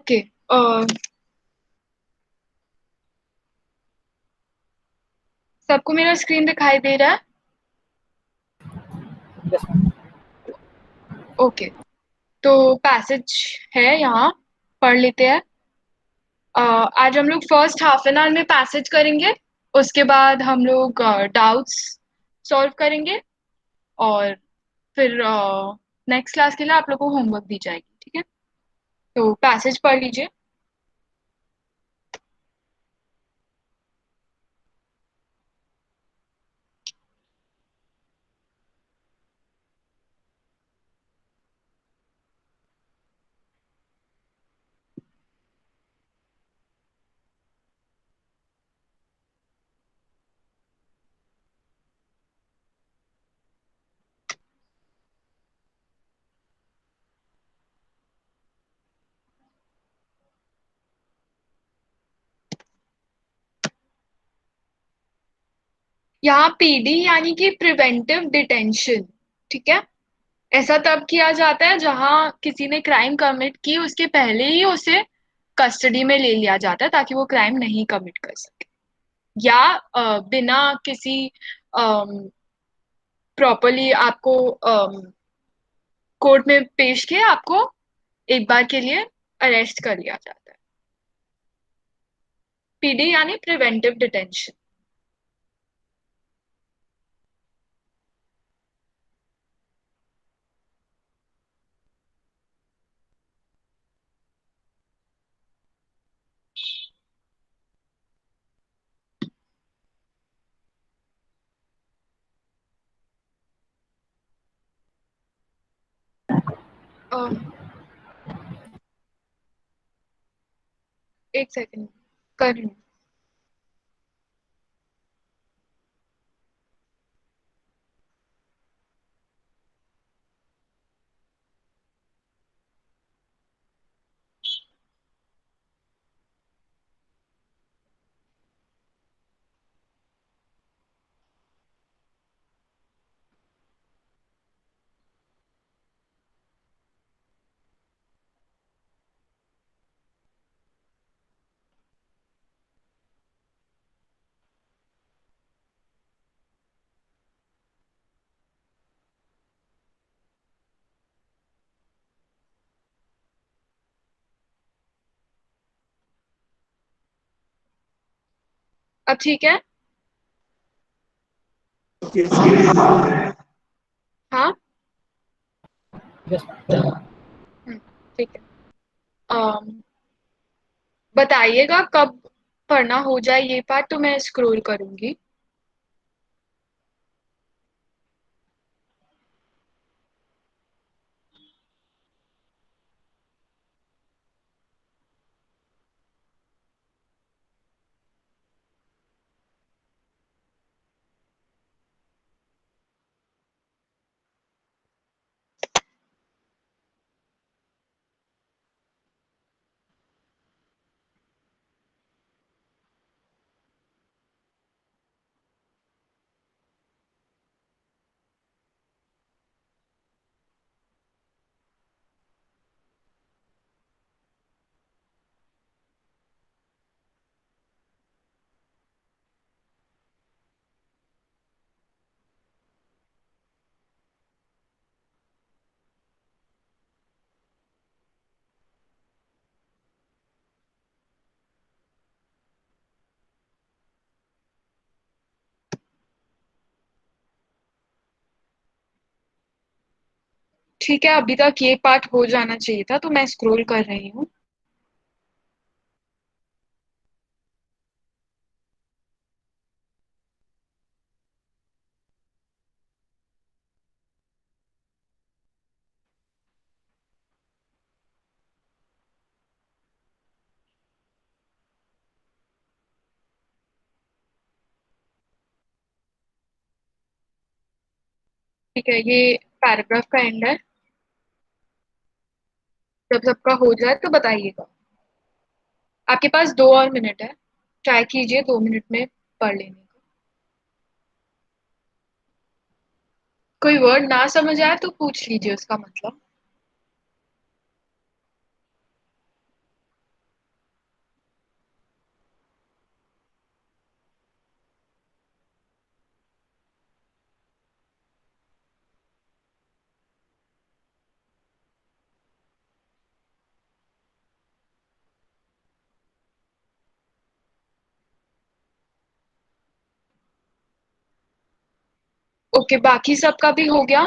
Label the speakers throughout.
Speaker 1: Okay. सबको मेरा screen दिखाई दे रहा है?
Speaker 2: Yes ma'am.
Speaker 1: ओके। तो पैसेज है यहाँ, पढ़ लेते हैं। आज हम लोग फर्स्ट हाफ एन आवर में पैसेज करेंगे। उसके बाद हम लोग डाउट्स सॉल्व करेंगे। और फिर नेक्स्ट क्लास के लिए आप लोगों को होमवर्क दी जाएगी, ठीक है? तो पैसेज पढ़ लीजिए। यहाँ पीडी यानी कि प्रिवेंटिव डिटेंशन, ठीक है? ऐसा तब किया जाता है जहां किसी ने क्राइम कमिट की उसके पहले ही उसे कस्टडी में ले लिया जाता है ताकि वो क्राइम नहीं कमिट कर सके। या बिना किसी प्रॉपरली आपको कोर्ट में पेश किए आपको एक बार के लिए अरेस्ट कर लिया जाता है। पीडी यानी प्रिवेंटिव डिटेंशन। एक सेकंड, कर रही हूँ। अब ठीक है? हाँ।
Speaker 2: Yes ma'am.
Speaker 1: ठीक है। बताइएगा कब पढ़ना हो जाए ये पार्ट, तो मैं स्क्रॉल करूंगी। ठीक है, अभी तक ये पार्ट हो जाना चाहिए था, तो मैं स्क्रॉल कर रही हूँ। ठीक है, ये पैराग्राफ का एंड है। जब सबका हो जाए तो बताइएगा। आपके पास 2 और मिनट है। ट्राई कीजिए 2 मिनट में पढ़ लेने का। कोई वर्ड ना समझ आए तो पूछ लीजिए उसका मतलब। ओके, बाकी सबका भी हो गया।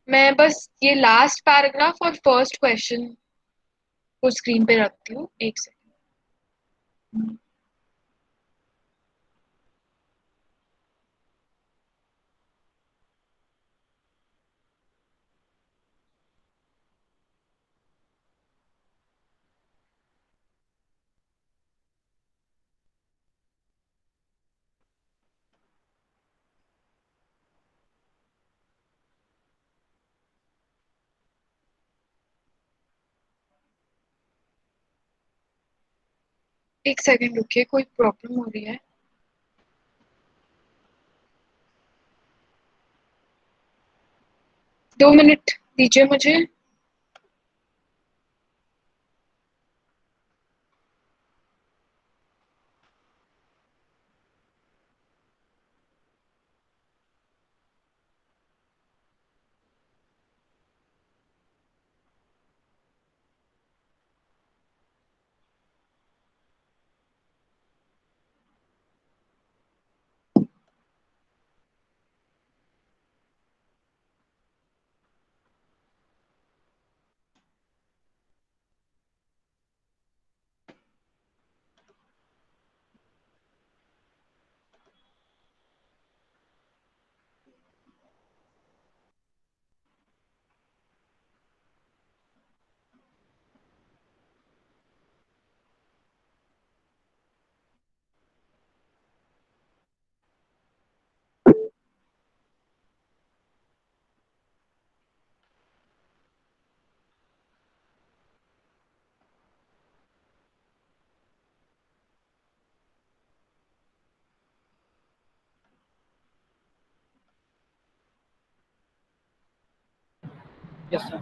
Speaker 1: मैं बस ये लास्ट पैराग्राफ और फर्स्ट क्वेश्चन को स्क्रीन पे रखती हूँ, एक सेकंड। एक सेकंड रुकिए, कोई प्रॉब्लम हो रही है। 2 मिनट दीजिए मुझे।
Speaker 2: Yes, sir.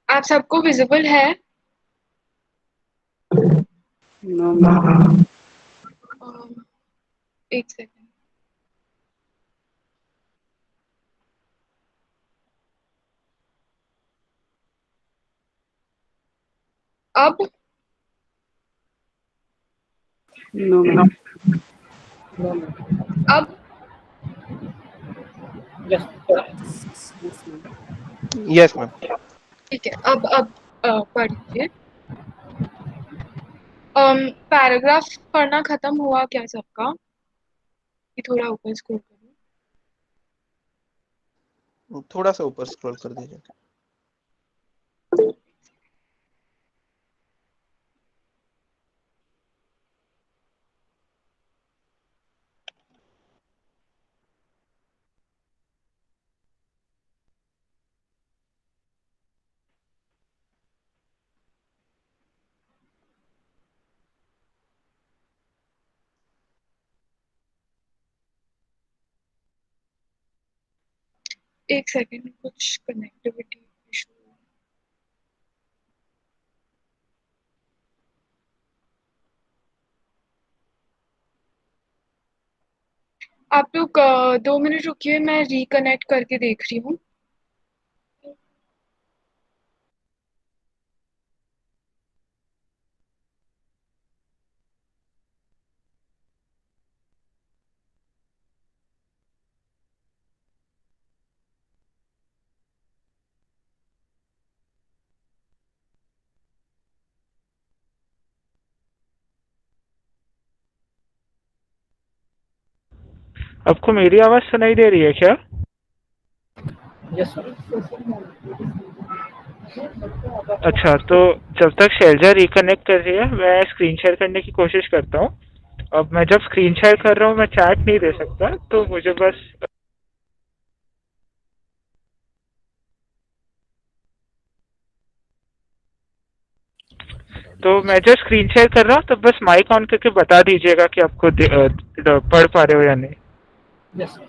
Speaker 1: आप सबको विजिबल है?
Speaker 2: No, ma'am.
Speaker 1: अम, एक सेकंड। अब
Speaker 2: No, ma'am. No, ma'am.
Speaker 1: अब
Speaker 2: Yes.
Speaker 3: Yes ma'am.
Speaker 1: ठीक है, अब पढ़िए। पैराग्राफ पढ़ना खत्म हुआ क्या सबका? कि थोड़ा ऊपर स्क्रॉल करूँ?
Speaker 3: थोड़ा सा ऊपर स्क्रॉल कर दीजिए।
Speaker 1: एक सेकंड, कुछ कनेक्टिविटी इशू। आप लोग 2 मिनट रुकिए, मैं रिकनेक्ट करके देख रही हूँ।
Speaker 4: आपको मेरी आवाज सुनाई दे रही है क्या?
Speaker 2: Yes, sir.
Speaker 4: अच्छा, तो जब तक शैलजा रिकनेक्ट कर रही है मैं स्क्रीन शेयर करने की कोशिश करता हूँ। अब मैं जब स्क्रीन शेयर कर रहा हूँ मैं चैट नहीं दे सकता, तो मुझे बस तो मैं जब स्क्रीन शेयर कर रहा हूँ तो बस माइक ऑन करके बता दीजिएगा कि आपको पढ़ पा रहे हो या नहीं।
Speaker 2: Yes, sir.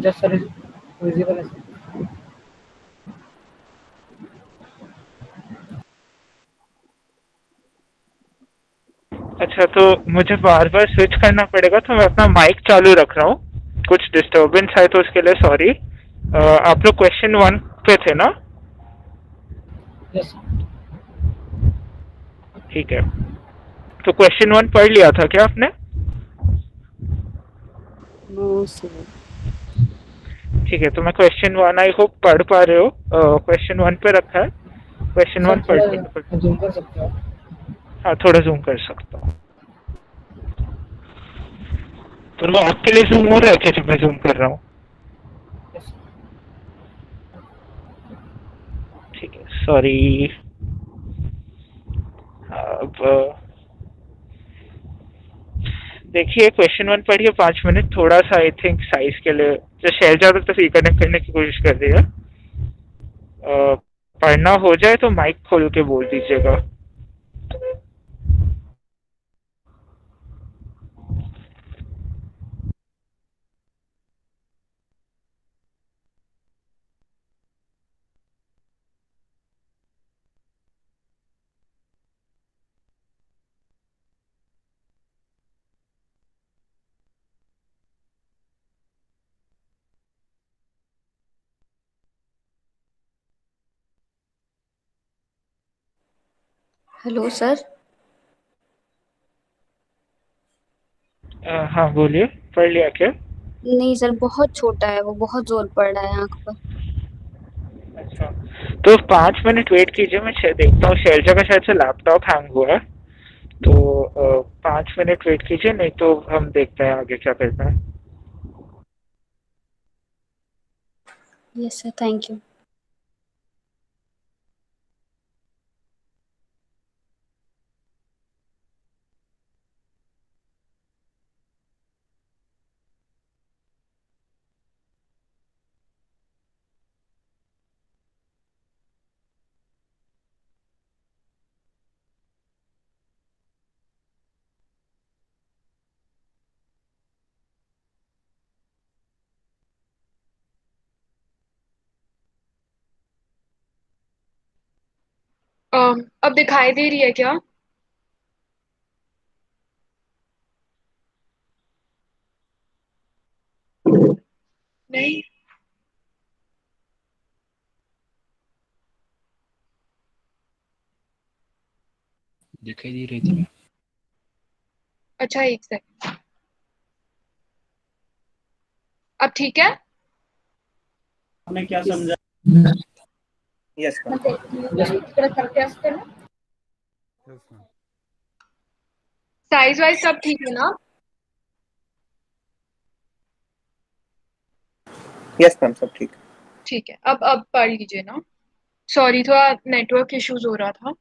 Speaker 2: Yes, sir. Is visible है sir.
Speaker 4: अच्छा, तो मुझे बार बार स्विच करना पड़ेगा, तो मैं अपना माइक चालू रख रहा हूँ। कुछ डिस्टरबेंस है तो उसके लिए सॉरी। आप लोग क्वेश्चन 1 पे थे ना?
Speaker 2: Yes, sir.
Speaker 4: ठीक है, तो क्वेश्चन 1 पढ़ लिया था क्या आपने?
Speaker 5: No sir.
Speaker 4: ठीक है, तो मैं क्वेश्चन 1 आई होप पढ़ पा रहे हो। क्वेश्चन 1 पे रखा है, क्वेश्चन
Speaker 2: सर
Speaker 4: 1 पढ़ लेंगे
Speaker 2: थोड़ा जूम कर सकते हो?
Speaker 4: हाँ, थोड़ा जूम कर सकता हूँ। तो वो आपके लिए जूम हो रहा है क्या जब मैं जूम कर रहा हूँ?
Speaker 2: Yes, sir.
Speaker 4: ठीक है, सॉरी। अब देखिए, क्वेश्चन 1 पढ़िए 5 मिनट। थोड़ा सा आई थिंक साइज के लिए जो शेयर ज्यादा तो रिकनेक्ट करने की कोशिश कर रही है। पढ़ना हो जाए तो माइक खोल के बोल दीजिएगा।
Speaker 5: Hello sir.
Speaker 4: हाँ बोलिए, पढ़ लिया क्या?
Speaker 5: नहीं सर, बहुत छोटा है वो, बहुत जोर पड़ रहा है आंख पर।
Speaker 4: अच्छा, तो 5 मिनट वेट कीजिए, मैं देखता हूँ शैलजा का शायद से लैपटॉप हैंग हुआ है। तो 5 मिनट वेट कीजिए, नहीं तो हम देखते हैं आगे क्या करना है।
Speaker 5: Yes sir, thank you.
Speaker 1: अब दिखाई दे रही है क्या? नहीं।
Speaker 6: दिखाई दे रही थी मैं।
Speaker 1: अच्छा, एक सेकंड। अब ठीक है?
Speaker 2: आपने क्या समझा?
Speaker 3: Yes ma'am.
Speaker 1: साइज वाइज सब ठीक है ना?
Speaker 3: यस मैम, सब ठीक।
Speaker 1: ठीक है, अब पढ़ लीजिए ना। सॉरी, थोड़ा नेटवर्क इश्यूज हो रहा था।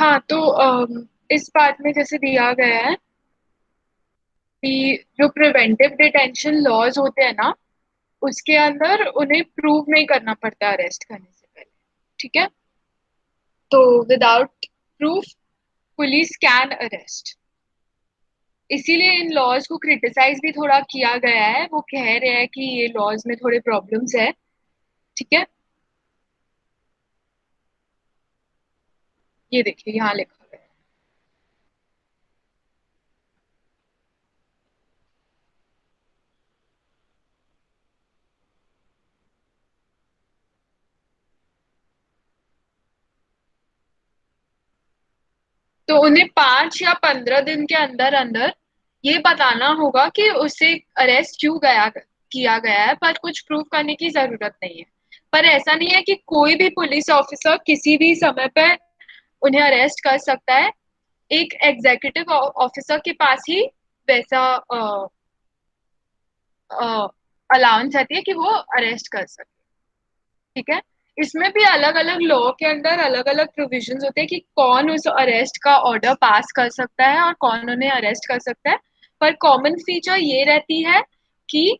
Speaker 1: हाँ, तो इस पार्ट में जैसे दिया गया है कि जो प्रिवेंटिव डिटेंशन लॉज होते हैं ना, उसके अंदर उन्हें प्रूव नहीं करना पड़ता अरेस्ट करने से पहले। ठीक है, तो without proof police can arrest. इसीलिए इन लॉज को क्रिटिसाइज भी थोड़ा किया गया है। वो कह रहे हैं कि ये लॉज में थोड़े प्रॉब्लम्स है। ठीक है, ये देखिए यहाँ लिखा गया है। तो उन्हें 5 या 15 दिन के अंदर अंदर ये बताना होगा कि उसे अरेस्ट क्यों किया गया है, पर कुछ प्रूफ करने की जरूरत नहीं है। पर ऐसा नहीं है कि कोई भी पुलिस ऑफिसर किसी भी समय पे उन्हें अरेस्ट कर सकता है। एक एग्जीक्यूटिव ऑफिसर के पास ही वैसा अलाउंस आती है कि वो अरेस्ट कर सकते। ठीक है, इसमें भी अलग अलग लॉ के अंदर अलग अलग प्रोविजंस होते हैं कि कौन उस अरेस्ट का ऑर्डर पास कर सकता है और कौन उन्हें अरेस्ट कर सकता है। पर कॉमन फीचर ये रहती है कि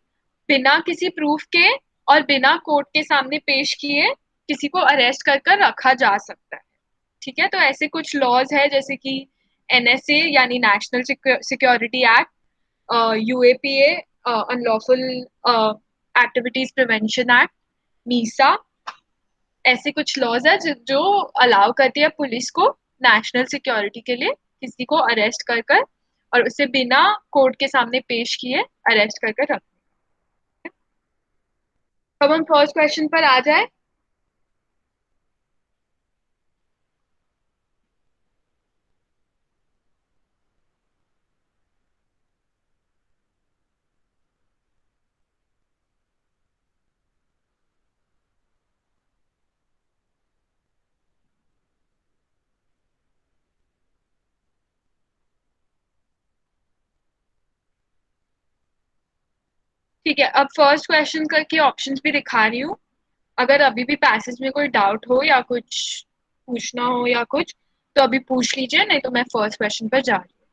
Speaker 1: बिना किसी प्रूफ के और बिना कोर्ट के सामने पेश किए किसी को अरेस्ट कर रखा जा सकता है। ठीक है, तो ऐसे कुछ लॉज है जैसे कि एनएसए यानी national security act, UAPA unlawful activities prevention act, Misa. ऐसे कुछ लॉज है जो अलाउ करती है पुलिस को नेशनल सिक्योरिटी के लिए किसी को अरेस्ट कर और उसे बिना कोर्ट के सामने पेश किए अरेस्ट कर रखना। अब हम फर्स्ट क्वेश्चन पर आ जाए। ठीक है, अब फर्स्ट क्वेश्चन करके ऑप्शंस भी दिखा रही हूँ। अगर अभी भी पैसेज में कोई डाउट हो या कुछ पूछना हो या कुछ, तो अभी पूछ लीजिए, नहीं तो मैं फर्स्ट क्वेश्चन पर जा रही हूँ।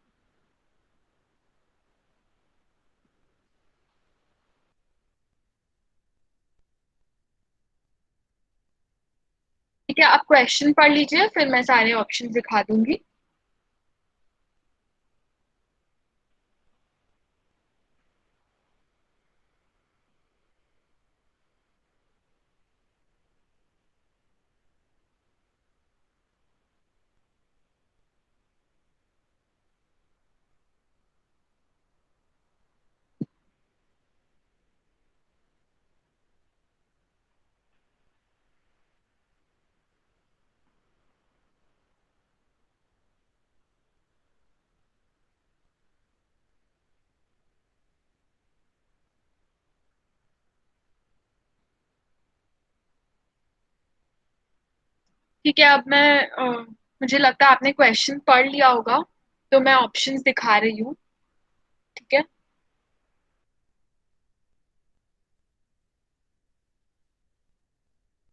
Speaker 1: ठीक है, आप क्वेश्चन पढ़ लीजिए, फिर मैं सारे ऑप्शन दिखा दूंगी। ठीक है, अब मैं मुझे लगता है आपने क्वेश्चन पढ़ लिया होगा, तो मैं ऑप्शंस दिखा रही हूँ। ठीक है,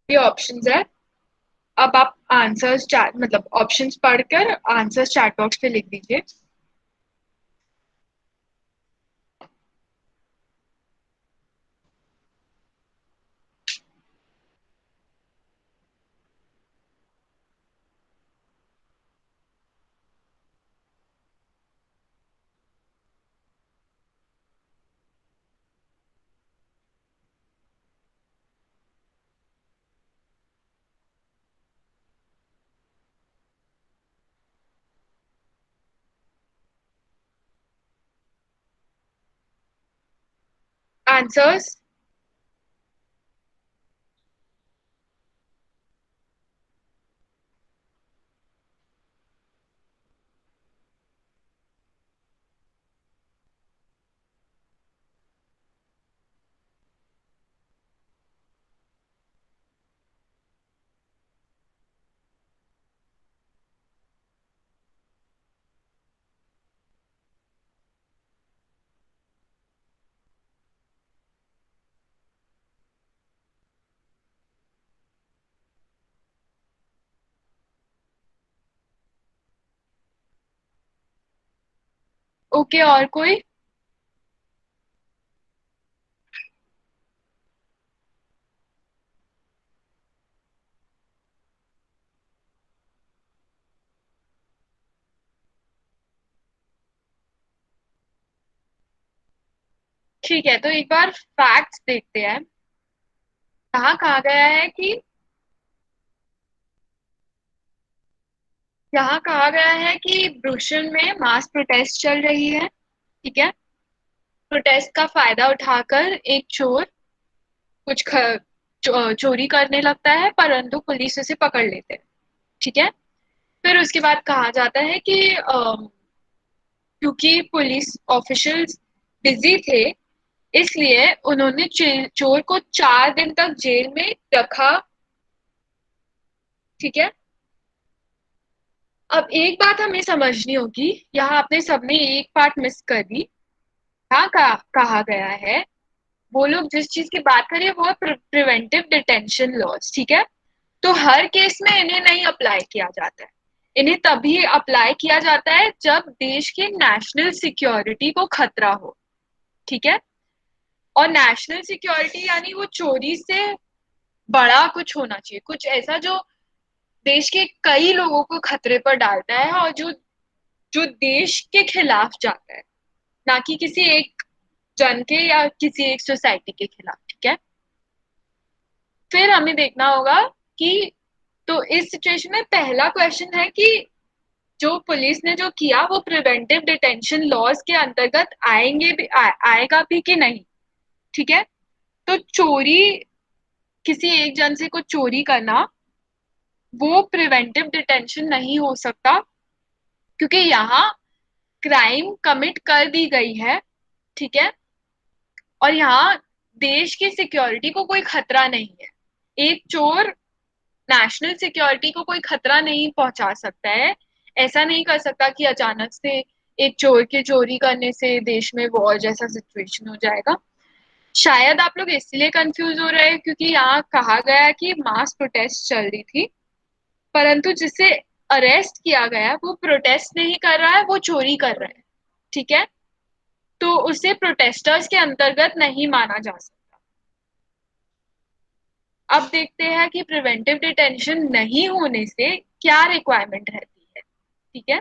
Speaker 1: ये ऑप्शंस है। अब आप आंसर्स चैट मतलब ऑप्शंस पढ़कर आंसर्स चैट बॉक्स पे लिख दीजिए। आंसर्स। ओके, और कोई? ठीक है, तो एक बार फैक्ट्स देखते हैं। यहाँ कहा गया है कि ब्रुसेल में मास प्रोटेस्ट चल रही है। ठीक है, प्रोटेस्ट का फायदा उठाकर एक चोर कुछ चोरी करने लगता है, परंतु पुलिस उसे पकड़ लेते हैं। ठीक है, फिर उसके बाद कहा जाता है कि क्योंकि पुलिस ऑफिशियल्स बिजी थे, इसलिए उन्होंने चोर को 4 दिन तक जेल में रखा। ठीक है, अब एक बात हमें समझनी होगी, यहाँ आपने सबने एक पार्ट मिस कर दी। यहाँ कहा गया है, वो लोग जिस चीज की बात करें वो प्रिवेंटिव डिटेंशन लॉज। ठीक है, तो हर केस में इन्हें नहीं अप्लाई किया जाता है। इन्हें तभी अप्लाई किया जाता है जब देश की नेशनल सिक्योरिटी को खतरा हो। ठीक है, और नेशनल सिक्योरिटी यानी वो चोरी से बड़ा कुछ होना चाहिए, कुछ ऐसा जो देश के कई लोगों को खतरे पर डालता है और जो जो देश के खिलाफ जाता है, ना कि किसी एक जन के या किसी एक सोसाइटी के खिलाफ। ठीक है, फिर हमें देखना होगा कि तो इस सिचुएशन में पहला क्वेश्चन है कि जो पुलिस ने जो किया वो प्रिवेंटिव डिटेंशन लॉज के अंतर्गत आएंगे भी आएगा भी कि नहीं। ठीक है, तो चोरी, किसी एक जन से कुछ चोरी करना वो प्रिवेंटिव डिटेंशन नहीं हो सकता, क्योंकि यहाँ क्राइम कमिट कर दी गई है। ठीक है, और यहाँ देश की सिक्योरिटी को कोई खतरा नहीं है। एक चोर नेशनल सिक्योरिटी को कोई खतरा नहीं पहुंचा सकता है। ऐसा नहीं कर सकता कि अचानक से एक चोर के चोरी करने से देश में वॉर जैसा सिचुएशन हो जाएगा। शायद आप लोग इसलिए कंफ्यूज हो रहे हैं क्योंकि यहाँ कहा गया कि मास प्रोटेस्ट चल रही थी, परंतु जिसे अरेस्ट किया गया है वो प्रोटेस्ट नहीं कर रहा है, वो चोरी कर रहा है। ठीक है, तो उसे प्रोटेस्टर्स के अंतर्गत नहीं माना जा सकता। अब देखते हैं कि प्रिवेंटिव डिटेंशन नहीं होने से क्या रिक्वायरमेंट रहती है। ठीक है,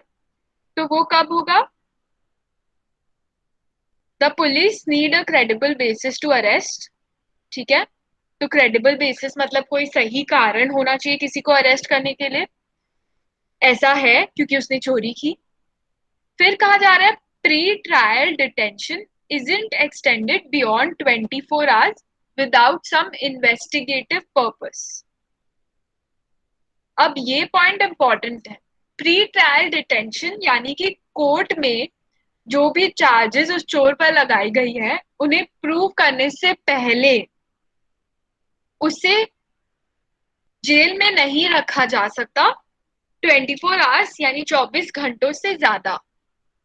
Speaker 1: तो वो कब होगा? The police need a credible basis to arrest. ठीक है, तो क्रेडिबल बेसिस मतलब कोई सही कारण होना चाहिए किसी को अरेस्ट करने के लिए। ऐसा है क्योंकि उसने चोरी की। फिर कहा जा रहा है pre trial detention isn't extended beyond 24 hours without some investigative purpose। अब ये पॉइंट इंपॉर्टेंट है। प्री ट्रायल डिटेंशन यानी कि कोर्ट में जो भी चार्जेस उस चोर पर लगाई गई है उन्हें प्रूव करने से पहले उसे जेल में नहीं रखा जा सकता 24 आवर्स यानी 24 घंटों से ज्यादा।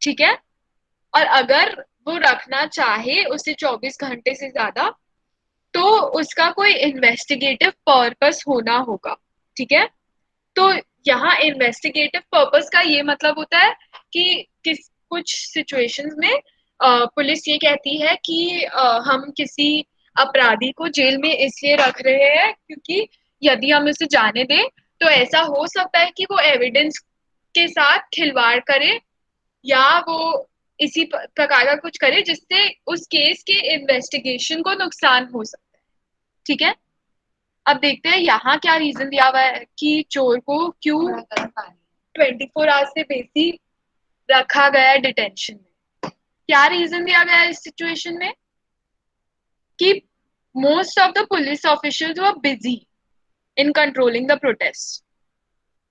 Speaker 1: ठीक है, और अगर वो रखना चाहे उसे 24 घंटे से ज्यादा तो उसका कोई इन्वेस्टिगेटिव पर्पस होना होगा। ठीक है, तो यहाँ इन्वेस्टिगेटिव पर्पस का ये मतलब होता है कि कुछ सिचुएशंस में पुलिस ये कहती है कि हम किसी अपराधी को जेल में इसलिए रख रहे हैं क्योंकि यदि हम उसे जाने दें तो ऐसा हो सकता है कि वो एविडेंस के साथ खिलवाड़ करे या वो इसी प्रकार का कुछ करे जिससे उस केस के इन्वेस्टिगेशन को नुकसान हो सकता है। ठीक है, अब देखते हैं यहाँ क्या रीजन दिया हुआ है कि चोर को क्यों 24 आवर्स से बेसी रखा गया है डिटेंशन में। क्या रीजन दिया गया है इस सिचुएशन में कि most of the police officials were busy in controlling the protest.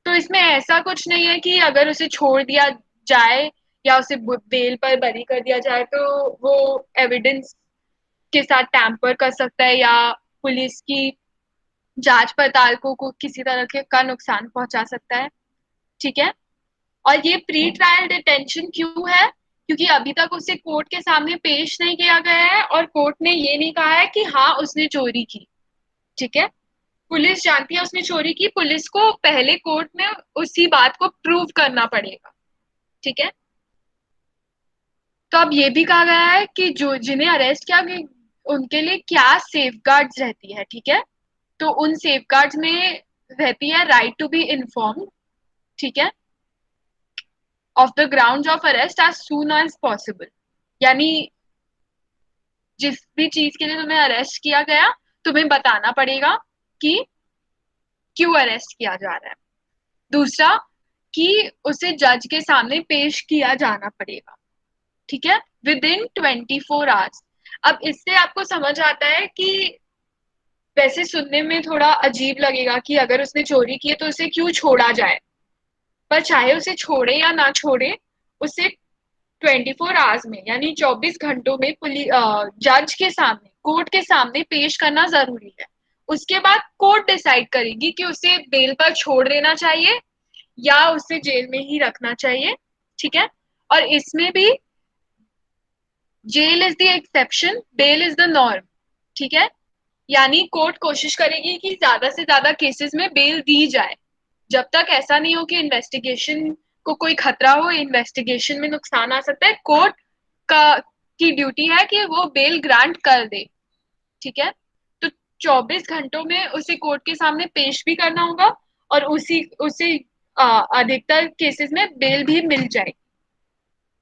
Speaker 1: तो इसमें ऐसा कुछ नहीं है कि अगर उसे छोड़ दिया जाए या उसे बेल पर बरी कर दिया जाए तो वो एविडेंस के साथ टैम्पर कर सकता है या पुलिस की जांच पड़ताल को किसी तरह के का नुकसान पहुंचा सकता है। ठीक है, और ये प्री ट्रायल डिटेंशन क्यों है? क्योंकि अभी तक उसे कोर्ट के सामने पेश नहीं किया गया है और कोर्ट ने ये नहीं कहा है कि हाँ उसने चोरी की। ठीक है, पुलिस जानती है उसने चोरी की, पुलिस को पहले कोर्ट में उसी बात को प्रूव करना पड़ेगा। ठीक है, तो अब ये भी कहा गया है कि जो जिन्हें अरेस्ट किया गया उनके लिए क्या सेफगार्ड्स रहती है, ठीक है। तो उन सेफगार्ड्स में रहती है राइट टू बी इन्फॉर्म्ड, ठीक है, of the grounds of arrest as soon as possible. यानी जिस भी चीज के लिए तुम्हें अरेस्ट किया गया तुम्हें बताना पड़ेगा कि क्यों अरेस्ट किया जा रहा है। दूसरा कि उसे जज के सामने पेश किया जाना पड़ेगा, ठीक है, विद इन 24 आवर्स। अब इससे आपको समझ आता है कि वैसे सुनने में थोड़ा अजीब लगेगा कि अगर उसने चोरी की है तो उसे क्यों छोड़ा जाए, पर चाहे उसे छोड़े या ना छोड़े उसे 24 आवर्स में यानी 24 घंटों में जज के सामने, कोर्ट के सामने पेश करना जरूरी है। उसके बाद कोर्ट डिसाइड करेगी कि उसे बेल पर छोड़ देना चाहिए या उसे जेल में ही रखना चाहिए, ठीक है। और इसमें भी jail is the exception, bail is the norm, ठीक है। यानी कोर्ट कोशिश करेगी कि ज्यादा से ज्यादा केसेस में बेल दी जाए जब तक ऐसा नहीं हो कि इन्वेस्टिगेशन को कोई खतरा हो, इन्वेस्टिगेशन में नुकसान आ सकता है। कोर्ट का की ड्यूटी है कि वो बेल ग्रांट कर दे, ठीक है। तो 24 घंटों में उसे कोर्ट के सामने पेश भी करना होगा और उसी उसे अधिकतर केसेस में बेल भी मिल जाए।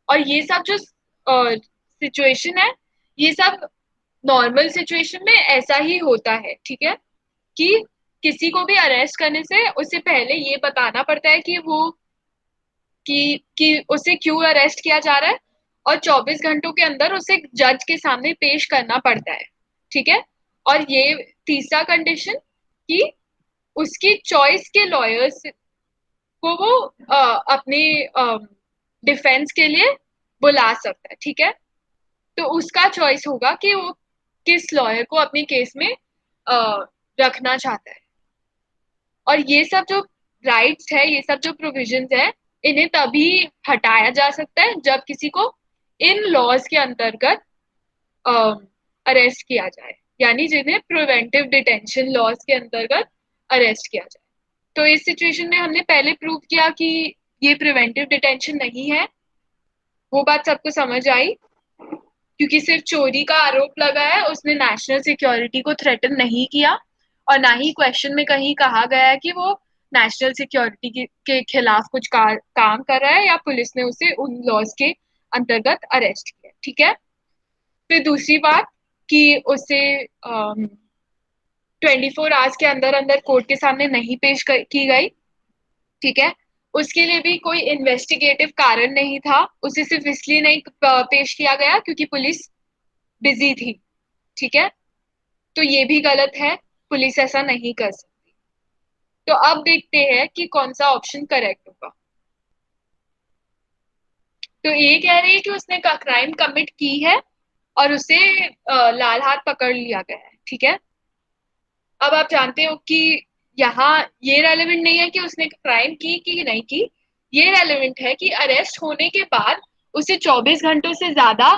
Speaker 1: और ये सब जो सिचुएशन है, ये सब नॉर्मल सिचुएशन में ऐसा ही होता है, ठीक है, कि किसी को भी अरेस्ट करने से उससे पहले ये बताना पड़ता है कि वो कि उसे क्यों अरेस्ट किया जा रहा है और 24 घंटों के अंदर उसे जज के सामने पेश करना पड़ता है, ठीक है। और ये तीसरा कंडीशन कि उसकी चॉइस के लॉयर्स को वो अपने डिफेंस के लिए बुला सकता है, ठीक है। तो उसका चॉइस होगा कि वो किस लॉयर को अपने केस में रखना चाहता है। और ये सब जो राइट्स है, ये सब जो प्रोविजंस है, इन्हें तभी हटाया जा सकता है जब किसी को इन लॉज के अंतर्गत अरेस्ट किया जाए, यानी जिन्हें प्रिवेंटिव डिटेंशन लॉज के अंतर्गत अरेस्ट किया जाए। तो इस सिचुएशन में हमने पहले प्रूव किया कि ये प्रिवेंटिव डिटेंशन नहीं है, वो बात सबको समझ आई, क्योंकि सिर्फ चोरी का आरोप लगा है, उसने नेशनल सिक्योरिटी को थ्रेटन नहीं किया और ना ही क्वेश्चन में कहीं कहा गया है कि वो नेशनल सिक्योरिटी के खिलाफ कुछ काम कर रहा है या पुलिस ने उसे उन लॉज के अंतर्गत अरेस्ट किया, ठीक है। फिर दूसरी बात कि उसे 24 आवर्स के अंदर अंदर कोर्ट के सामने नहीं पेश की गई, ठीक है। उसके लिए भी कोई इन्वेस्टिगेटिव कारण नहीं था, उसे सिर्फ इसलिए नहीं पेश किया गया क्योंकि पुलिस बिजी थी, ठीक है। तो ये भी गलत है, पुलिस ऐसा नहीं कर सकती। तो अब देखते हैं कि कौन सा ऑप्शन करेक्ट होगा। तो ये कह रही है कि उसने क्राइम कमिट की है और उसे लाल हाथ पकड़ लिया गया है, ठीक है। अब आप जानते हो कि यहाँ ये रेलेवेंट नहीं है कि उसने क्राइम की कि नहीं की, ये रेलेवेंट है कि अरेस्ट होने के बाद उसे 24 घंटों से ज्यादा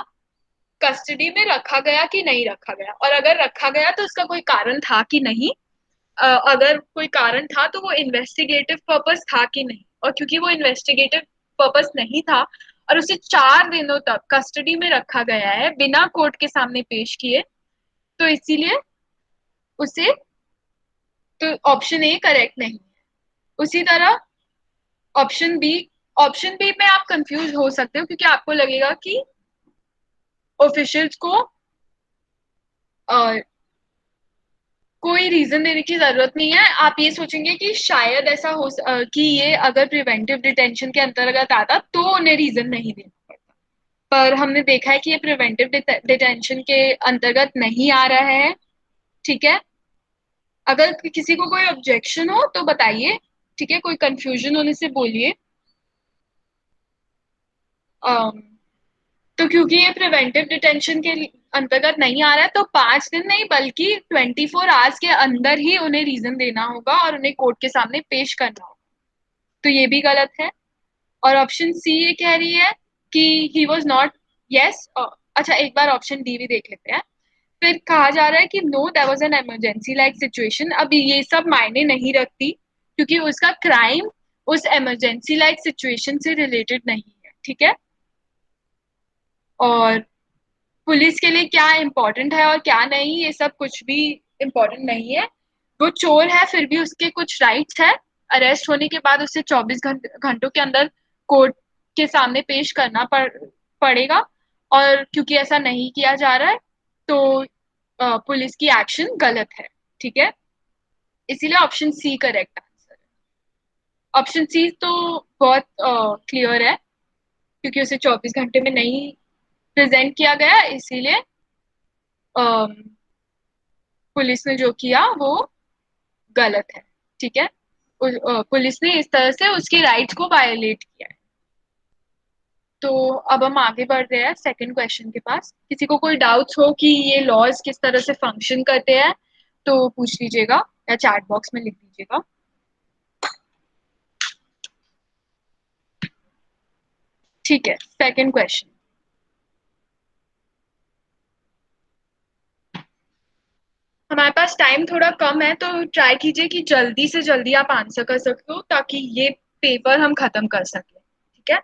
Speaker 1: कस्टडी में रखा गया कि नहीं रखा गया, और अगर रखा गया तो उसका कोई कारण था कि नहीं। अगर कोई कारण था तो वो इन्वेस्टिगेटिव पर्पस था कि नहीं, और क्योंकि वो इन्वेस्टिगेटिव पर्पस नहीं था और उसे 4 दिनों तक कस्टडी में रखा गया है बिना कोर्ट के सामने पेश किए, तो इसीलिए उसे, तो ऑप्शन ए करेक्ट नहीं है। उसी तरह ऑप्शन बी, ऑप्शन बी में आप कंफ्यूज हो सकते हो क्योंकि आपको लगेगा कि ऑफिशियल्स को कोई रीजन देने की जरूरत नहीं है। आप ये सोचेंगे कि शायद ऐसा हो कि ये अगर प्रिवेंटिव डिटेंशन के अंतर्गत आता तो उन्हें रीजन नहीं देना पड़ता, पर हमने देखा है कि ये प्रिवेंटिव डिटेंशन के अंतर्गत नहीं आ रहा है, ठीक है। अगर किसी को कोई ऑब्जेक्शन हो तो बताइए, ठीक है, कोई कंफ्यूजन होने से बोलिए। तो क्योंकि ये प्रिवेंटिव डिटेंशन के अंतर्गत नहीं आ रहा है तो 5 दिन नहीं बल्कि 24 आवर्स के अंदर ही उन्हें रीजन देना होगा और उन्हें कोर्ट के सामने पेश करना होगा, तो ये भी गलत है। और ऑप्शन सी ये कह रही है कि ही वॉज नॉट, यस। अच्छा, एक बार ऑप्शन डी भी देख लेते हैं। फिर कहा जा रहा है कि know that was an emergency like situation. अब ये सब मायने नहीं रखती क्योंकि उसका क्राइम उस इमरजेंसी लाइक सिचुएशन से रिलेटेड नहीं है, ठीक है। और पुलिस के लिए क्या इम्पोर्टेंट है और क्या नहीं, ये सब कुछ भी इम्पोर्टेंट नहीं है। वो चोर है, फिर भी उसके कुछ राइट्स है। अरेस्ट होने के बाद उसे 24 घंटों के अंदर कोर्ट के सामने पेश करना पड़ेगा। और क्योंकि ऐसा नहीं किया जा रहा है तो पुलिस की एक्शन गलत है। ठीक है, इसीलिए ऑप्शन सी करेक्ट आंसर है। ऑप्शन सी तो बहुत क्लियर है, क्योंकि उसे 24 घंटे में नहीं प्रेजेंट किया गया, इसीलिए पुलिस ने जो किया वो गलत है। ठीक है, पुलिस ने इस तरह से उसके राइट्स को वायलेट किया है। तो अब हम आगे बढ़ रहे हैं सेकंड क्वेश्चन के पास। किसी को कोई डाउट्स हो कि ये लॉज किस तरह से फंक्शन करते हैं तो पूछ लीजिएगा या चैट बॉक्स में लिख दीजिएगा। ठीक है, सेकंड क्वेश्चन। हमारे पास टाइम थोड़ा कम है, तो ट्राई कीजिए कि जल्दी से जल्दी आप आंसर कर सकते हो ताकि ये पेपर हम खत्म कर सकें। ठीक है,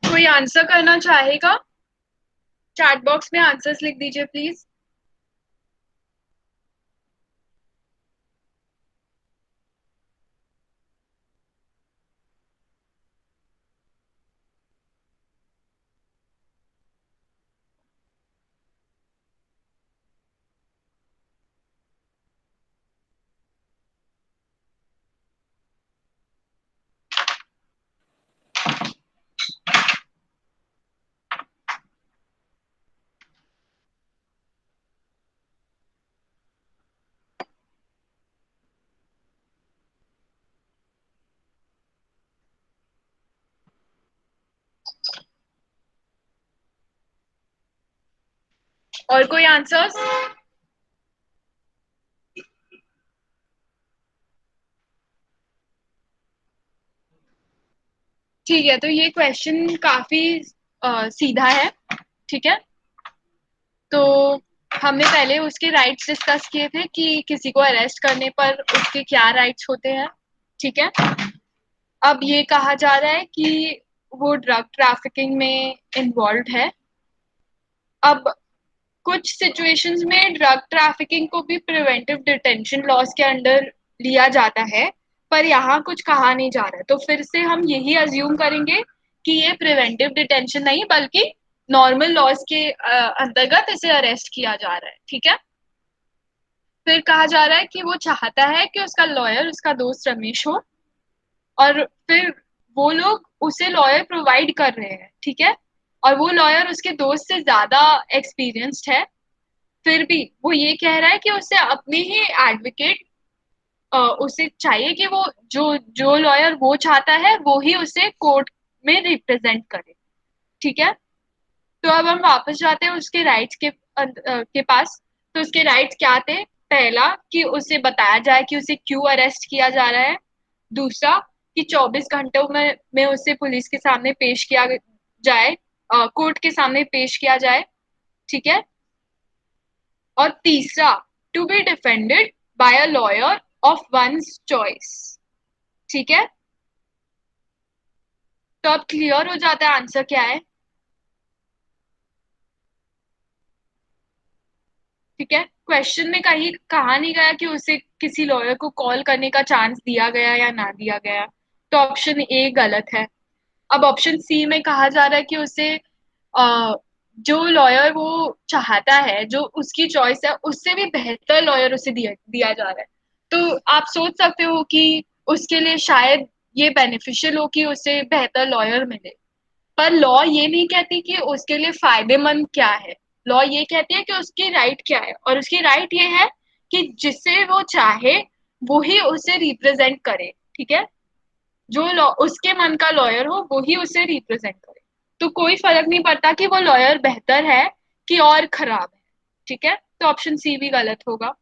Speaker 1: कोई आंसर करना चाहेगा? चैट बॉक्स में आंसर्स लिख दीजिए प्लीज। और कोई आंसर्स? ठीक है, तो ये क्वेश्चन काफी सीधा है। ठीक है, तो हमने पहले उसके राइट्स डिस्कस किए थे कि किसी को अरेस्ट करने पर उसके क्या राइट्स होते हैं। ठीक है, अब ये कहा जा रहा है कि वो ड्रग ट्रैफिकिंग में इन्वॉल्व है। अब कुछ सिचुएशंस में ड्रग ट्रैफिकिंग को भी प्रिवेंटिव डिटेंशन लॉज के अंडर लिया जाता है, पर यहाँ कुछ कहा नहीं जा रहा है। तो फिर से हम यही अज्यूम करेंगे कि ये प्रिवेंटिव डिटेंशन नहीं बल्कि नॉर्मल लॉज के अंतर्गत इसे अरेस्ट किया जा रहा है। ठीक है, फिर कहा जा रहा है कि वो चाहता है कि उसका लॉयर उसका दोस्त रमेश हो, और फिर वो लोग उसे लॉयर प्रोवाइड कर रहे हैं। ठीक है, और वो लॉयर उसके दोस्त से ज्यादा एक्सपीरियंस्ड है, फिर भी वो ये कह रहा है कि उसे अपनी ही एडवोकेट, उसे चाहिए कि वो जो जो लॉयर वो चाहता है वो ही उसे कोर्ट में रिप्रेजेंट करे। ठीक है, तो अब हम वापस जाते हैं उसके राइट्स के पास। तो उसके राइट्स क्या थे? पहला, कि उसे बताया जाए कि उसे क्यों अरेस्ट किया जा रहा है। दूसरा, कि 24 घंटों में उसे पुलिस के सामने पेश किया जाए, कोर्ट के सामने पेश किया जाए। ठीक है, और तीसरा, to be defended by a lawyer of one's choice. ठीक है, तो अब क्लियर हो जाता है आंसर क्या है। ठीक है, क्वेश्चन में कहीं कहा नहीं गया कि उसे किसी लॉयर को कॉल करने का चांस दिया गया या ना दिया गया, तो ऑप्शन ए गलत है। अब ऑप्शन सी में कहा जा रहा है कि उसे जो लॉयर वो चाहता है, जो उसकी चॉइस है, उससे भी बेहतर लॉयर उसे दिया जा रहा है। तो आप सोच सकते हो कि उसके लिए शायद ये बेनिफिशियल हो कि उसे बेहतर लॉयर मिले। पर लॉ ये नहीं कहती कि उसके लिए फायदेमंद क्या है। लॉ ये कहती है कि उसकी राइट क्या है, और उसकी राइट ये है कि जिसे वो चाहे वो ही उसे रिप्रेजेंट करे। ठीक है, जो लॉ उसके मन का लॉयर हो वो ही उसे रिप्रेजेंट करे। तो कोई फर्क नहीं पड़ता कि वो लॉयर बेहतर है कि और खराब है। ठीक है, तो ऑप्शन सी भी गलत होगा।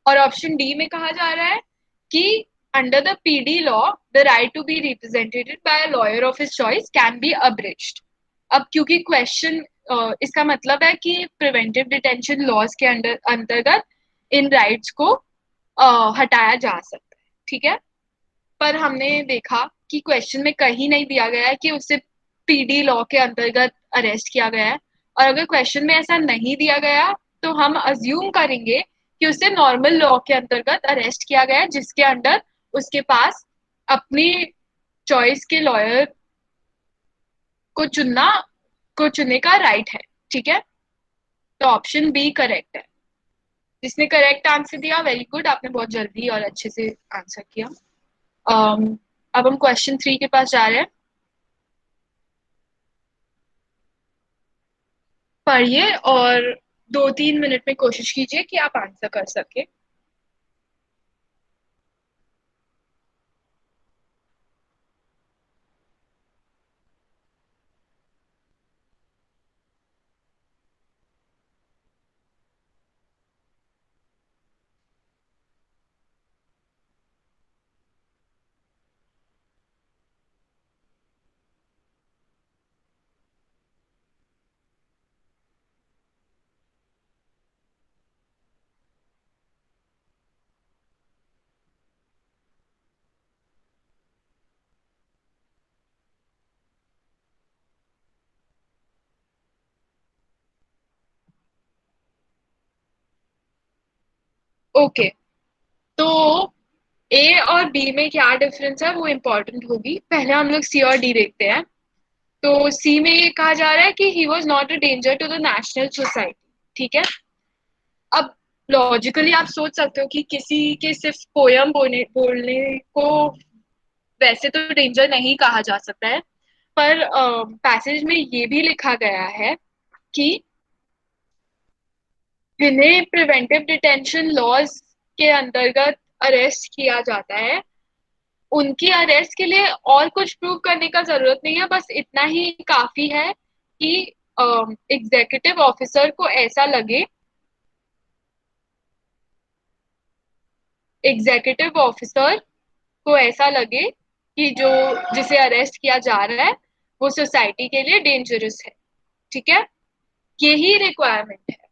Speaker 1: और ऑप्शन डी में कहा जा रहा है कि under the PD law the right to be represented by a lawyer of his choice can be abridged. अब क्योंकि क्वेश्चन इसका मतलब है कि प्रिवेंटिव डिटेंशन लॉज के अंतर्गत इन राइट्स को हटाया जा सकता है। ठीक है, पर हमने देखा कि क्वेश्चन में कहीं नहीं दिया गया है कि उसे पीडी लॉ के अंतर्गत अरेस्ट किया गया है। और अगर क्वेश्चन में ऐसा नहीं दिया गया तो हम अज्यूम करेंगे कि उसे नॉर्मल लॉ के अंतर्गत अरेस्ट किया गया है, जिसके अंडर उसके पास अपनी चॉइस के लॉयर को चुनने का राइट है। ठीक है, तो ऑप्शन बी करेक्ट है। जिसने करेक्ट आंसर दिया वेरी गुड, आपने बहुत जल्दी और अच्छे से आंसर किया। अब हम क्वेश्चन 3 के पास जा रहे हैं। पढ़िए और 2-3 मिनट में कोशिश कीजिए कि आप आंसर कर सके। ओके, तो ए और बी में क्या डिफरेंस है वो इम्पोर्टेंट होगी। पहले हम लोग सी और डी देखते हैं। तो सी में ये कहा जा रहा है कि he was not a danger to the national society. ठीक है, अब लॉजिकली आप सोच सकते हो कि किसी के सिर्फ पोयम बोलने को वैसे तो डेंजर नहीं कहा जा सकता है, पर पैसेज में ये भी लिखा गया है कि जिन्हें प्रिवेंटिव डिटेंशन लॉज के अंतर्गत अरेस्ट किया जाता है उनकी अरेस्ट के लिए और कुछ प्रूव करने का जरूरत नहीं है। बस इतना ही काफी है कि एग्जीक्यूटिव ऑफिसर को ऐसा लगे एग्जीक्यूटिव ऑफिसर को ऐसा लगे कि जो जिसे अरेस्ट किया जा रहा है वो सोसाइटी के लिए डेंजरस है। ठीक है, यही रिक्वायरमेंट है।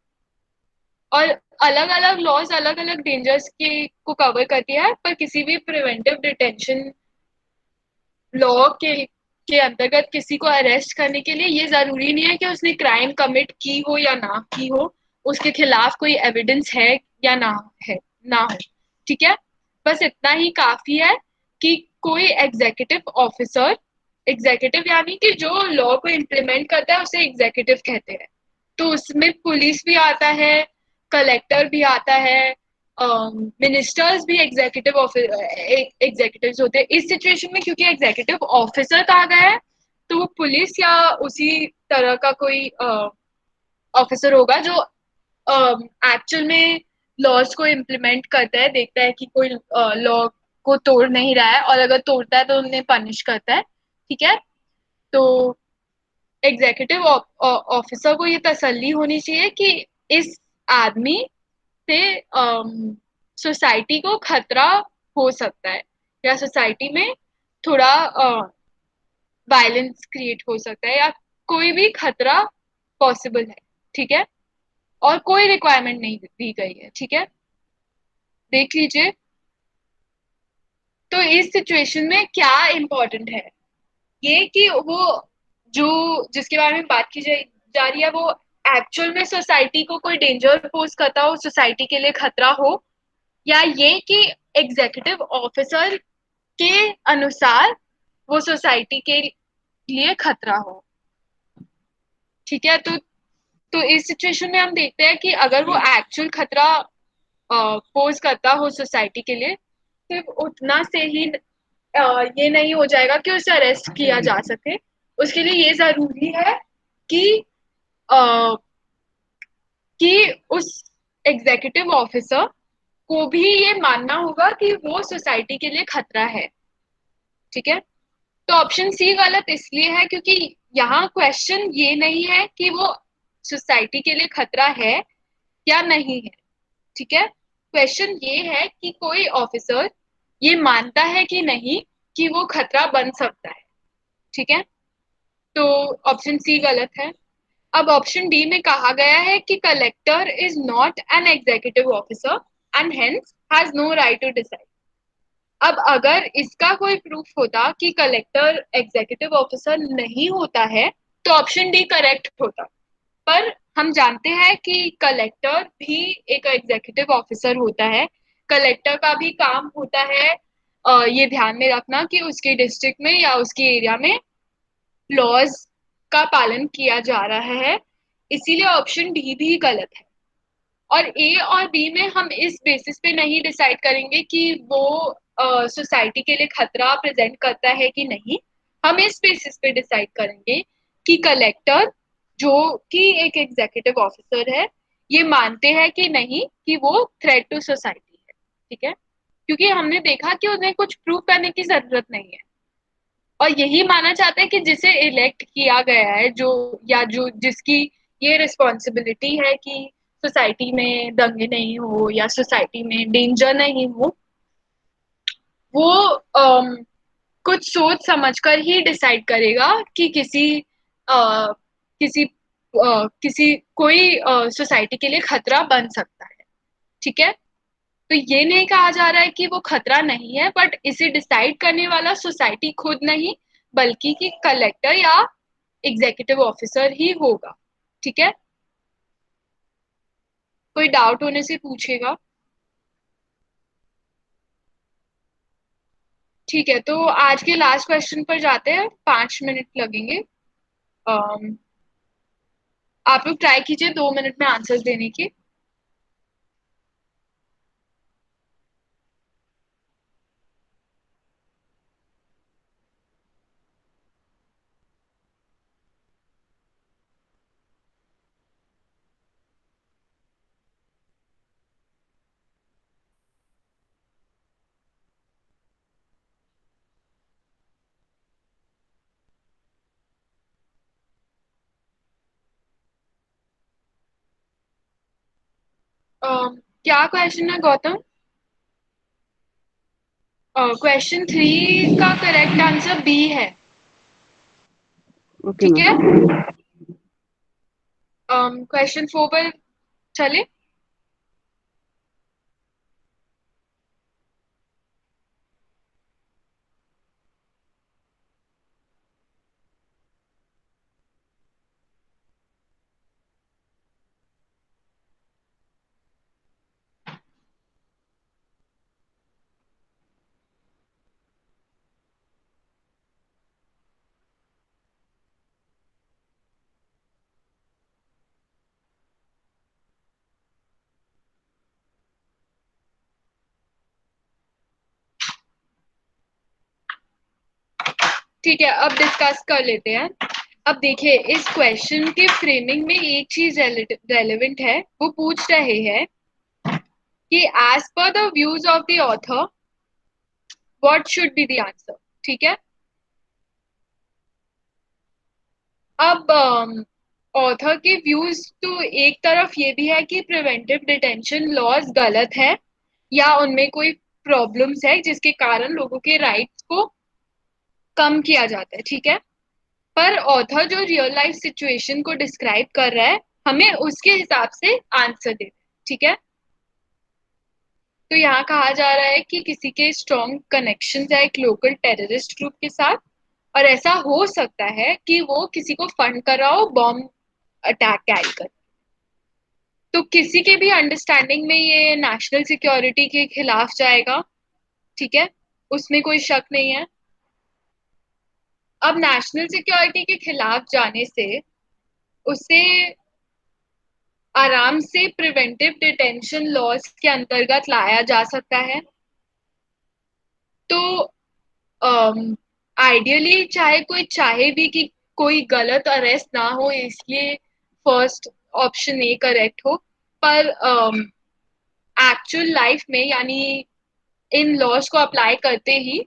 Speaker 1: और अलग अलग लॉज अलग अलग डेंजर्स के को कवर करती है, पर किसी भी प्रिवेंटिव डिटेंशन लॉ के अंतर्गत किसी को अरेस्ट करने के लिए ये जरूरी नहीं है कि उसने क्राइम कमिट की हो या ना की हो, उसके खिलाफ कोई एविडेंस है या ना हो। ठीक है, बस इतना ही काफी है कि कोई एग्जीक्यूटिव ऑफिसर, एग्जीक्यूटिव यानी कि जो लॉ को इम्प्लीमेंट करता है उसे एग्जीक्यूटिव कहते हैं। तो उसमें पुलिस भी आता है, कलेक्टर भी आता है, मिनिस्टर्स भी एग्जीक्यूटिव्स होते हैं। इस सिचुएशन में क्योंकि एग्जीक्यूटिव ऑफिसर कहा गया है तो वो पुलिस या उसी तरह का कोई ऑफिसर होगा जो एक्चुअल में लॉज को इम्प्लीमेंट करता है, देखता है कि कोई लॉ को तोड़ नहीं रहा है और अगर तोड़ता है तो उन्हें पनिश करता है। ठीक है, तो एग्जीक्यूटिव ऑफिसर को ये तसल्ली होनी चाहिए कि इस आदमी से सोसाइटी को खतरा हो सकता है या सोसाइटी में थोड़ा वायलेंस क्रिएट हो सकता है या कोई भी खतरा पॉसिबल है। ठीक है, और कोई रिक्वायरमेंट नहीं दी गई है। ठीक है, देख लीजिए। तो इस सिचुएशन में क्या इम्पोर्टेंट है ये कि वो जो जिसके बारे में बात की जा रही है वो एक्चुअल में सोसाइटी को कोई डेंजर पोज करता हो, सोसाइटी के लिए खतरा हो, या ये कि एग्जीक्यूटिव ऑफिसर के अनुसार वो सोसाइटी के लिए खतरा हो। ठीक है, तो इस सिचुएशन में हम देखते हैं कि अगर वो एक्चुअल खतरा पोज करता हो सोसाइटी के लिए, सिर्फ उतना से ही ये नहीं हो जाएगा कि उसे अरेस्ट किया जा सके। उसके लिए ये जरूरी है कि अ, कि उस एग्जीक्यूटिव ऑफिसर को भी ये मानना होगा कि वो सोसाइटी के लिए खतरा है। ठीक है, तो ऑप्शन सी गलत इसलिए है क्योंकि यहाँ क्वेश्चन ये नहीं है कि वो सोसाइटी के लिए खतरा है या नहीं है। ठीक है, क्वेश्चन ये है कि कोई ऑफिसर ये मानता है कि नहीं कि वो खतरा बन सकता है। ठीक है, तो ऑप्शन सी गलत है। अब ऑप्शन डी में कहा गया है कि collector is not an executive officer and hence has no right to decide. अब अगर इसका कोई प्रूफ होता कि कलेक्टर एग्जीक्यूटिव ऑफिसर नहीं होता है तो ऑप्शन डी करेक्ट होता। पर हम जानते हैं कि कलेक्टर भी एक एग्जीक्यूटिव ऑफिसर होता है। कलेक्टर का भी काम होता है ये ध्यान में रखना कि उसके डिस्ट्रिक्ट में या उसके एरिया में लॉज का पालन किया जा रहा है। इसीलिए ऑप्शन डी भी गलत है। और ए और बी में हम इस बेसिस पे नहीं डिसाइड करेंगे कि वो सोसाइटी के लिए खतरा प्रेजेंट करता है कि नहीं। हम इस बेसिस पे डिसाइड करेंगे कि कलेक्टर जो कि एक एग्जीक्यूटिव ऑफिसर है ये मानते हैं कि नहीं कि वो थ्रेट टू सोसाइटी है। ठीक है, क्योंकि हमने देखा कि उन्हें कुछ प्रूव करने की जरूरत नहीं है और यही माना जाता है कि जिसे इलेक्ट किया गया है जो या जो जिसकी ये रिस्पॉन्सिबिलिटी है कि सोसाइटी में दंगे नहीं हो या सोसाइटी में डेंजर नहीं हो, वो कुछ सोच समझकर ही डिसाइड करेगा कि अ, किसी किसी कोई सोसाइटी के लिए खतरा बन सकता है। ठीक है, तो ये नहीं कहा जा रहा है कि वो खतरा नहीं है, बट इसे डिसाइड करने वाला सोसाइटी खुद नहीं बल्कि कि कलेक्टर या एग्जीक्यूटिव ऑफिसर ही होगा। ठीक है, कोई डाउट होने से पूछेगा। ठीक है, तो आज के लास्ट क्वेश्चन पर जाते हैं, 5 मिनट लगेंगे। अम, आप लोग ट्राई कीजिए 2 मिनट में आंसर देने की। क्या क्वेश्चन है गौतम? क्वेश्चन 3 का करेक्ट आंसर बी है।
Speaker 7: ओके
Speaker 1: ठीक है,
Speaker 7: मैम।
Speaker 1: क्वेश्चन 4 पर चले। ठीक है, अब डिस्कस कर लेते हैं। अब देखिए, इस क्वेश्चन के फ्रेमिंग में एक चीज रेलेवेंट है। वो पूछ रहे हैं कि as per the views of the author what should be the answer. ठीक है, अब ऑथर के व्यूज तो एक तरफ ये भी है कि प्रिवेंटिव डिटेंशन लॉज गलत है या उनमें कोई प्रॉब्लम्स है जिसके कारण लोगों के राइट्स को कम किया जाता है। ठीक है, पर ऑथर जो रियल लाइफ सिचुएशन को डिस्क्राइब कर रहा है हमें उसके हिसाब से आंसर देना है। ठीक है, तो यहाँ कहा जा रहा है कि किसी के स्ट्रॉन्ग कनेक्शन है एक लोकल टेररिस्ट ग्रुप के साथ और ऐसा हो सकता है कि वो किसी को फंड कर रहा हो बॉम्ब अटैक कैरी कर। तो किसी के भी अंडरस्टैंडिंग में ये नेशनल सिक्योरिटी के खिलाफ जाएगा। ठीक है, उसमें कोई शक नहीं है। अब नेशनल सिक्योरिटी के खिलाफ जाने से उसे आराम से प्रिवेंटिव डिटेंशन लॉज के अंतर्गत लाया जा सकता है। तो आइडियली चाहे कोई चाहे भी कि कोई गलत अरेस्ट ना हो इसलिए फर्स्ट ऑप्शन ए करेक्ट हो, पर एक्चुअल लाइफ में यानी इन लॉज को अप्लाई करते ही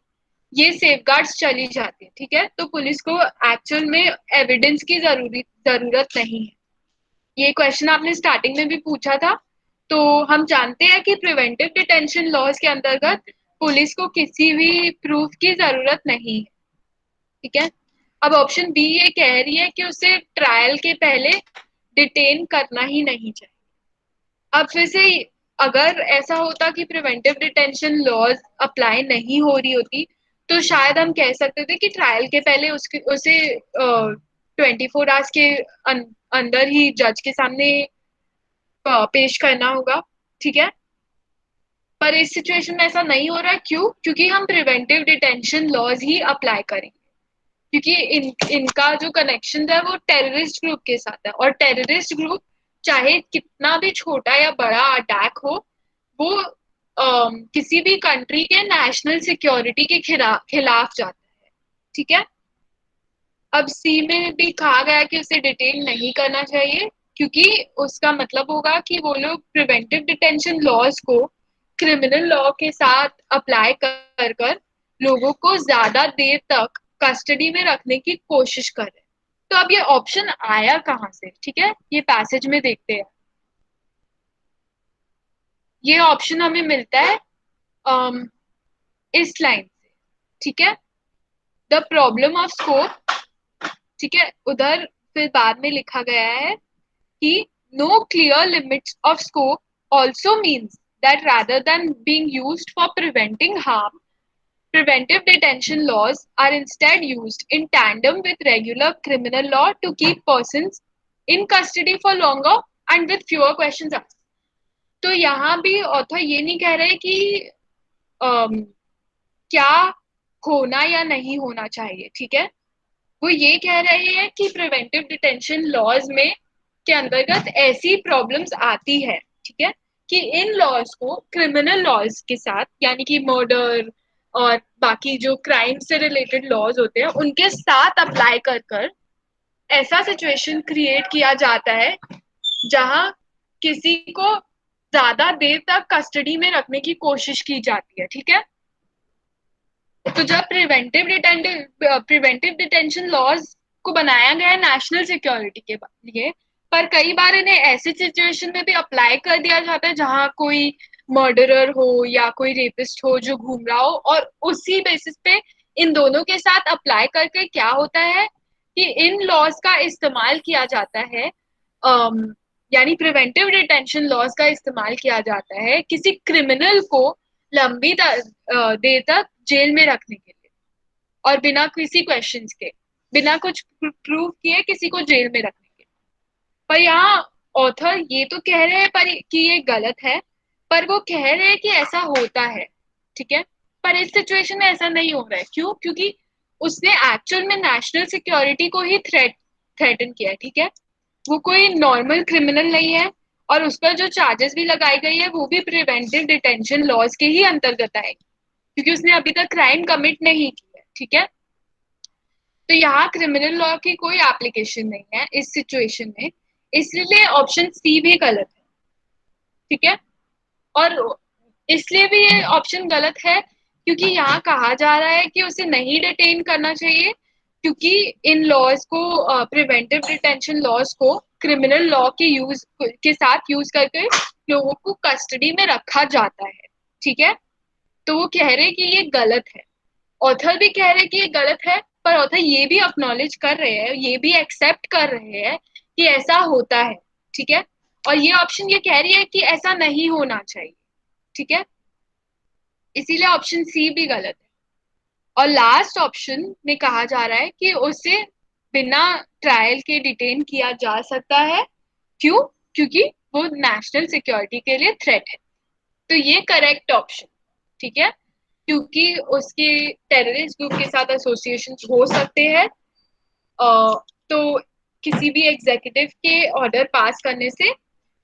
Speaker 1: ये सेफगार्ड्स चली जाती है, ठीक है। तो पुलिस को एक्चुअल में एविडेंस की जरूरत नहीं है। ये क्वेश्चन आपने स्टार्टिंग में भी पूछा था। तो हम जानते हैं कि प्रिवेंटिव डिटेंशन लॉज के अंतर्गत पुलिस को किसी भी प्रूफ की जरूरत नहीं है, ठीक है। अब ऑप्शन बी ये कह रही है कि उसे ट्रायल के पहले डिटेन करना ही नहीं चाहिए। अब फिर से अगर ऐसा होता कि प्रिवेंटिव डिटेंशन लॉज अप्लाई नहीं हो रही होती तो शायद हम कह सकते थे कि ट्रायल के पहले उसे 24 आवर्स के अंदर ही जज के सामने पेश करना होगा, ठीक है। पर इस सिचुएशन में ऐसा नहीं हो रहा है। क्यों? क्योंकि हम प्रिवेंटिव डिटेंशन लॉज ही अप्लाई करेंगे, क्योंकि इनका जो कनेक्शन है वो टेररिस्ट ग्रुप के साथ है, और टेररिस्ट ग्रुप चाहे कितना भी छोटा या बड़ा अटैक हो, वो किसी भी कंट्री के नेशनल सिक्योरिटी के खिलाफ जाता है, ठीक है। अब सी में भी कहा गया कि उसे डिटेन नहीं करना चाहिए, क्योंकि उसका मतलब होगा कि वो लोग प्रिवेंटिव डिटेंशन लॉज को क्रिमिनल लॉ के साथ अप्लाई कर लोगों को ज्यादा देर तक कस्टडी में रखने की कोशिश कर रहे हैं। तो अब ये ऑप्शन आया कहाँ से, ठीक है, ये पैसेज में देखते हैं। ये ऑप्शन हमें मिलता है इस लाइन से, ठीक है। द प्रॉब्लम ऑफ स्कोप, ठीक है, उधर फिर बाद में लिखा गया है कि no clear limits of scope also means that rather than being used for preventing harm, preventive detention laws are instead used in tandem with regular criminal law to keep persons in custody for longer and with fewer questions asked. तो यहाँ भी author ये नहीं कह रहे कि क्या होना या नहीं होना चाहिए, ठीक है। वो ये कह रहे हैं कि प्रिवेंटिव डिटेंशन लॉज में के अंतर्गत ऐसी प्रॉब्लम्स आती है, ठीक है, कि इन लॉज को क्रिमिनल लॉज के साथ, यानी कि मर्डर और बाकी जो क्राइम से रिलेटेड लॉज होते हैं उनके साथ अप्लाई कर ऐसा सिचुएशन क्रिएट किया जाता है जहां किसी को ज्यादा देर तक कस्टडी में रखने की कोशिश की जाती है, ठीक है। तो जब प्रिवेंटिव डिटेंशन लॉज को बनाया गया है नेशनल सिक्योरिटी के लिए, पर कई बार इन्हें ऐसी सिचुएशन में भी अप्लाई कर दिया जाता है जहां कोई मर्डरर हो या कोई रेपिस्ट हो जो घूम रहा हो, और उसी बेसिस पे इन दोनों के साथ अप्लाई करके क्या होता है कि इन लॉज का इस्तेमाल किया जाता है, यानी प्रिवेंटिव डिटेंशन लॉज का इस्तेमाल किया जाता है किसी क्रिमिनल को लंबी देर तक जेल में रखने के लिए, और बिना किसी क्वेश्चंस के, बिना कुछ प्रूव किए किसी को जेल में रखने के। पर यहाँ ऑथर ये तो कह रहे हैं पर कि ये गलत है, पर वो कह रहे हैं कि ऐसा होता है, ठीक है। पर इस सिचुएशन में ऐसा नहीं हो रहा है। क्यों? क्योंकि उसने एक्चुअल में नेशनल सिक्योरिटी को ही थ्रेटन किया है, ठीक है। वो कोई नॉर्मल क्रिमिनल नहीं है, और उस पर जो चार्जेस भी लगाई गई है वो भी प्रिवेंटिव डिटेंशन लॉज के ही अंतर्गत आएगी, क्योंकि उसने अभी तक क्राइम कमिट नहीं किया, ठीक है। तो यहाँ क्रिमिनल लॉ की कोई एप्लीकेशन नहीं है इस सिचुएशन में, इसलिए ऑप्शन सी भी गलत है, ठीक है। और इसलिए भी ये ऑप्शन गलत है क्योंकि यहाँ कहा जा रहा है कि उसे नहीं डिटेन करना चाहिए, क्योंकि इन लॉज को प्रिवेंटिव डिटेंशन लॉज को क्रिमिनल लॉ के साथ यूज करके लोगों को कस्टडी में रखा जाता है, ठीक है। तो वो कह रहे हैं कि ये गलत है, ऑथर भी कह रहे हैं कि ये गलत है, पर ऑथर ये भी अक्नॉलेज कर रहे हैं, ये भी एक्सेप्ट कर रहे हैं कि ऐसा होता है, ठीक है। और ये ऑप्शन ये कह रही है कि ऐसा नहीं होना चाहिए, ठीक है। इसीलिए ऑप्शन सी भी गलत है। और लास्ट ऑप्शन में कहा जा रहा है कि उसे बिना ट्रायल के डिटेन किया जा सकता है। क्यों? क्योंकि वो नेशनल सिक्योरिटी के लिए थ्रेट है। तो ये करेक्ट ऑप्शन, ठीक है, क्योंकि उसके टेररिस्ट ग्रुप के साथ एसोसिएशन हो सकते हैं, तो किसी भी एग्जीक्यूटिव के ऑर्डर पास करने से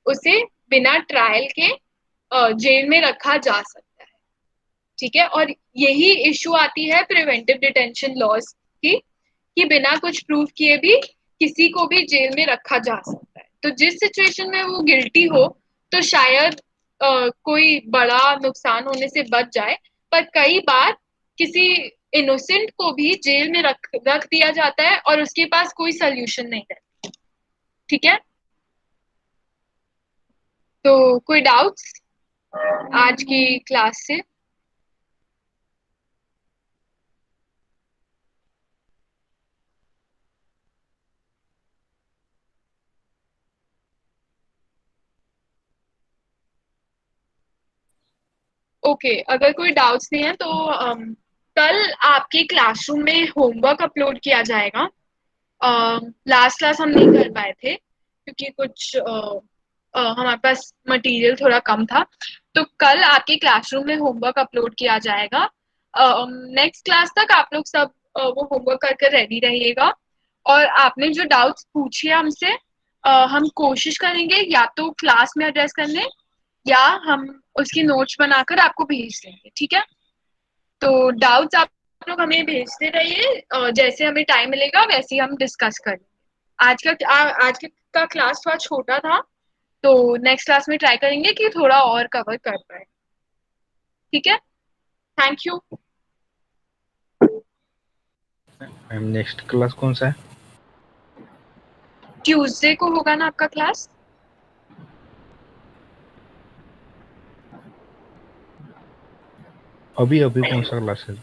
Speaker 1: उसे बिना ट्रायल के जेल में रखा जा सकता है, ठीक है। और यही इशू आती है प्रिवेंटिव डिटेंशन लॉज की, कि बिना कुछ प्रूफ किए भी किसी को भी जेल में रखा जा सकता है। तो जिस सिचुएशन में वो गिल्टी हो तो शायद कोई बड़ा नुकसान होने से बच जाए, पर कई बार किसी इनोसेंट को भी जेल में रख दिया जाता है और उसके पास कोई सोल्यूशन नहीं है। ठीक है, तो कोई डाउट्स आज की क्लास से? ओके, अगर कोई डाउट्स नहीं है तो कल आपके क्लासरूम में होमवर्क अपलोड किया जाएगा। लास्ट क्लास हम नहीं कर पाए थे क्योंकि कुछ हमारे पास मटेरियल थोड़ा कम था, तो कल आपके क्लासरूम में होमवर्क अपलोड किया जाएगा। नेक्स्ट क्लास तक आप लोग सब वो होमवर्क करके रेडी रहिएगा। और आपने जो डाउट्स पूछे हमसे, हम कोशिश करेंगे या तो क्लास में एड्रेस करने या हम उसकी नोट्स बनाकर आपको भेज देंगे। ठीक है, तो डाउट्स आप लोग हमें भेजते रहिए, जैसे हमें टाइम मिलेगा वैसे ही हम डिस्कस करेंगे। आज का क्लास थोड़ा छोटा था, तो नेक्स्ट क्लास में ट्राई करेंगे कि थोड़ा और कवर कर पाए। ठीक है, thank you.
Speaker 7: Ma'am next class कौन सा है?
Speaker 1: ट्यूसडे को होगा ना आपका क्लास?
Speaker 7: अभी अभी कौन सा क्लास है?